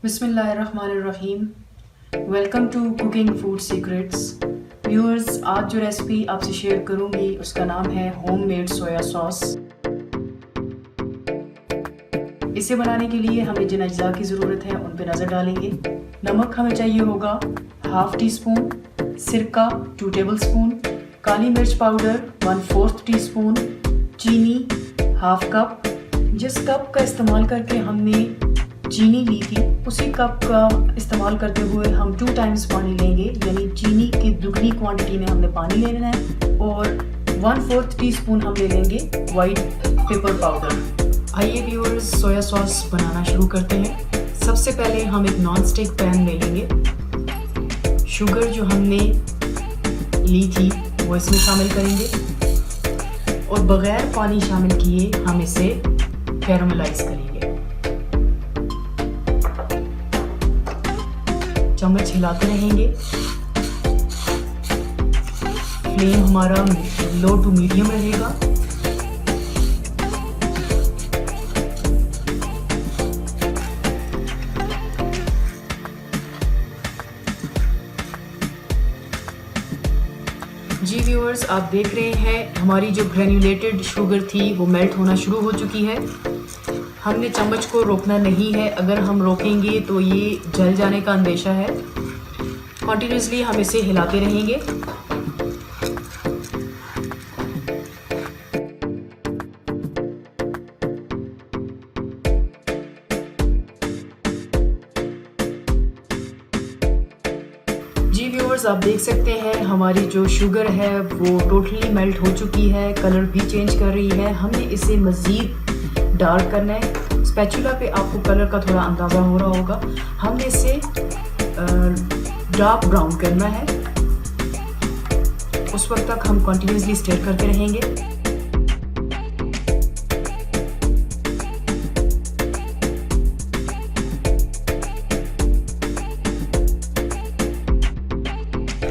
बिस्मिल्लाहिर्रहमानिर्रहीम। Welcome to cooking food secrets. Viewers, आज जो रेसिपी आपसे शेयर करूंगी उसका नाम है होममेड सोया सॉस। इसे बनाने के लिए हमें जिन अज्जा की ज़रूरत है उन पर नज़र डालेंगे। नमक हमें चाहिए होगा हाफ़ टी स्पून, सिरका 2 टेबल स्पून, काली मिर्च पाउडर 1/4 टीस्पून, चीनी हाफ कप। जिस कप का इस्तेमाल करके हमने चीनी ली थी उसी कप का इस्तेमाल करते हुए हम 2 टाइम्स पानी लेंगे, यानी चीनी की दुगनी क्वांटिटी में हमने पानी लेना है। और 1/4 टीस्पून हम ले लेंगे वाइट पेपर पाउडर। आइए व्यूअर्स, सोया सॉस बनाना शुरू करते हैं। सबसे पहले हम एक नॉन स्टिक पैन ले लेंगे। शुगर जो हमने ली थी वो इसमें शामिल करेंगे और बग़ैर पानी शामिल किए हम इसे कैरामलाइज करेंगे। चम्मच हिलाते रहेंगे। फ्लेम हमारा लो टू मीडियम रहेगा। जी व्यूअर्स, आप देख रहे हैं हमारी जो ग्रेन्यूलेटेड शुगर थी वो मेल्ट होना शुरू हो चुकी है। हमने चम्मच को रोकना नहीं है, अगर हम रोकेंगे तो ये जल जाने का अंदेशा है। कॉन्टिन्यूसली हम इसे हिलाते रहेंगे। जी व्यूअर्स, आप देख सकते हैं हमारी जो शुगर है वो टोटली मेल्ट हो चुकी है, कलर भी चेंज कर रही है। हमने इसे मज़ीद डार्क करना है। स्पैचुला पे आपको कलर का थोड़ा अंदाज़ा हो रहा होगा। हमने इसे डार्क ब्राउन करना है। उस वक्त तक हम कंटिन्यूसली स्टर करते रहेंगे।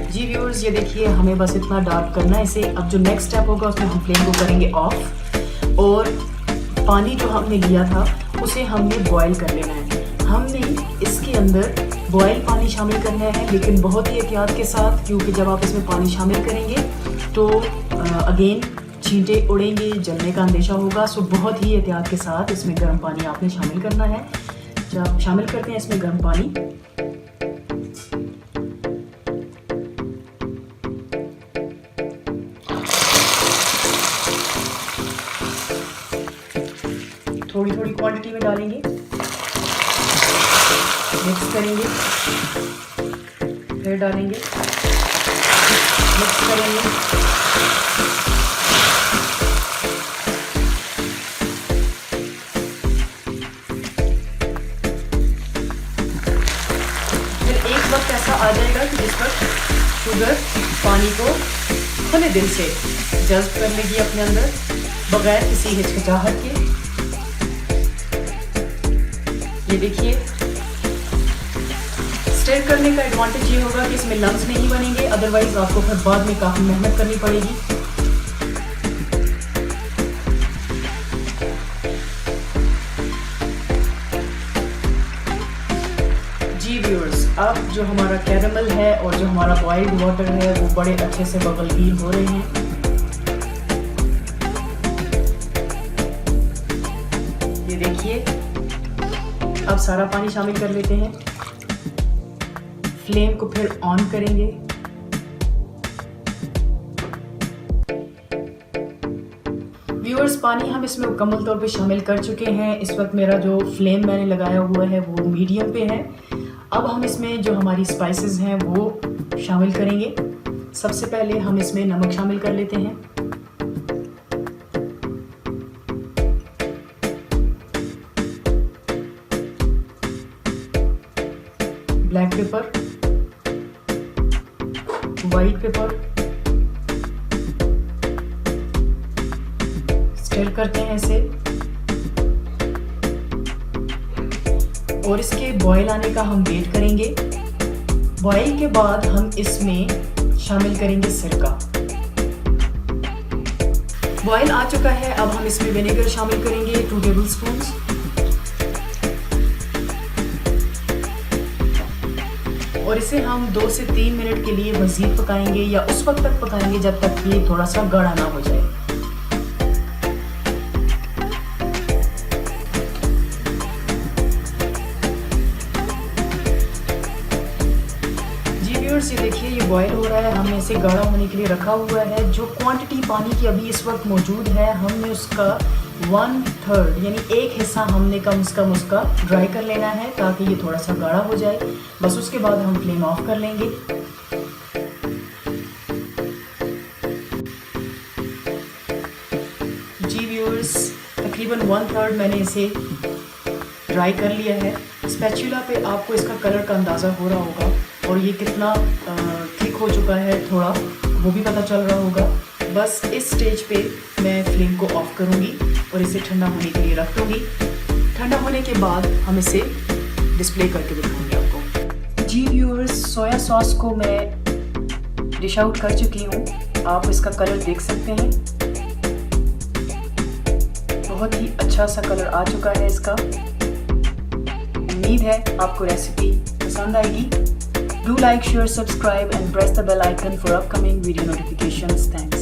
जी व्यूअर्स, ये देखिए हमें बस इतना डार्क करना है इसे। अब जो नेक्स्ट स्टेप होगा उसमें हम फ्लेम को करेंगे ऑफ और पानी जो हमने लिया था उसे हमने बॉईल कर लेना है। हमने इसके अंदर बॉईल पानी शामिल करना है, लेकिन बहुत ही एहतियात के साथ, क्योंकि जब आप इसमें पानी शामिल करेंगे तो अगेन छींटे उड़ेंगे, जलने का अंदेशा होगा। सो बहुत ही एहतियात के साथ इसमें गर्म पानी आपने शामिल करना है। जब शामिल करते हैं इसमें गर्म पानी, थोड़ी थोड़ी क्वांटिटी में डालेंगे, मिक्स करेंगे, फिर डालेंगे, मिक्स करेंगे। फिर एक वक्त ऐसा आ जाएगा कि जिस वक्त शुगर पानी को खुले दिल से जज्ब कर लेगी अपने अंदर, बगैर किसी हिचकिचाहट के। ये देखिए, स्टर करने का एडवांटेज ये होगा कि इसमें लम्स नहीं बनेंगे, अदरवाइज आपको फिर बाद में काफ़ी मेहनत करनी पड़ेगी। जी व्यूअर्स, अब जो हमारा कैरामल है और जो हमारा बॉइल्ड वाटर है वो बड़े अच्छे से बबलगीर हो रहे हैं। ये देखिए, अब सारा पानी शामिल कर लेते हैं। फ्लेम को फिर ऑन करेंगे। व्यूअर्स, पानी हम इसमें मुकम्मल तौर पे शामिल कर चुके हैं। इस वक्त मेरा जो फ्लेम मैंने लगाया हुआ है वो मीडियम पे है। अब हम इसमें जो हमारी स्पाइसेस हैं वो शामिल करेंगे। सबसे पहले हम इसमें नमक शामिल कर लेते हैं। Black pepper, white pepper, stir करते हैं इसे और इसके बॉयल आने का हम वेट करेंगे। बॉयल के बाद हम इसमें शामिल करेंगे सिरका। बॉयल आ चुका है, अब हम इसमें विनेगर शामिल करेंगे 2 टेबल स्पून। और इसे हम 2 से 3 मिनट के लिए मज़ीद पकाएंगे या उस वक्त तक पकाएंगे जब तक ये थोड़ा सा गाढ़ा ना हो जाए। ये देखिए ये बॉयल हो रहा है, हमने इसे गाढ़ा होने के लिए रखा हुआ है। जो क्वांटिटी पानी की अभी इस वक्त मौजूद है, हमने उसका 1/3 यानी 1 हिस्सा हमने कम से कम उसका ड्राई कर लेना है ताकि ये थोड़ा सा गाढ़ा हो जाए। बस उसके बाद हम फ्लेम ऑफ कर लेंगे। जी व्यूअर्स, तकरीबन 1/3 मैंने इसे ड्राई कर लिया है। स्पैचुला पे आपको इसका कलर का अंदाज़ा हो रहा होगा और ये कितना थिक हो चुका है थोड़ा वो भी पता चल रहा होगा। बस इस स्टेज पे मैं फ्लेम को ऑफ करूँगी और इसे ठंडा होने के लिए रख दूँगी। ठंडा होने के बाद हम इसे डिस्प्ले करके दिखाऊंगी आपको। जी व्यूअर्स, सोया सॉस को मैं डिश आउट कर चुकी हूँ। आप इसका कलर देख सकते हैं, बहुत ही अच्छा सा कलर आ चुका है इसका। उम्मीद है आपको रेसिपी पसंद आएगी। Do like, share, subscribe and press the bell icon for upcoming video notifications. Thanks.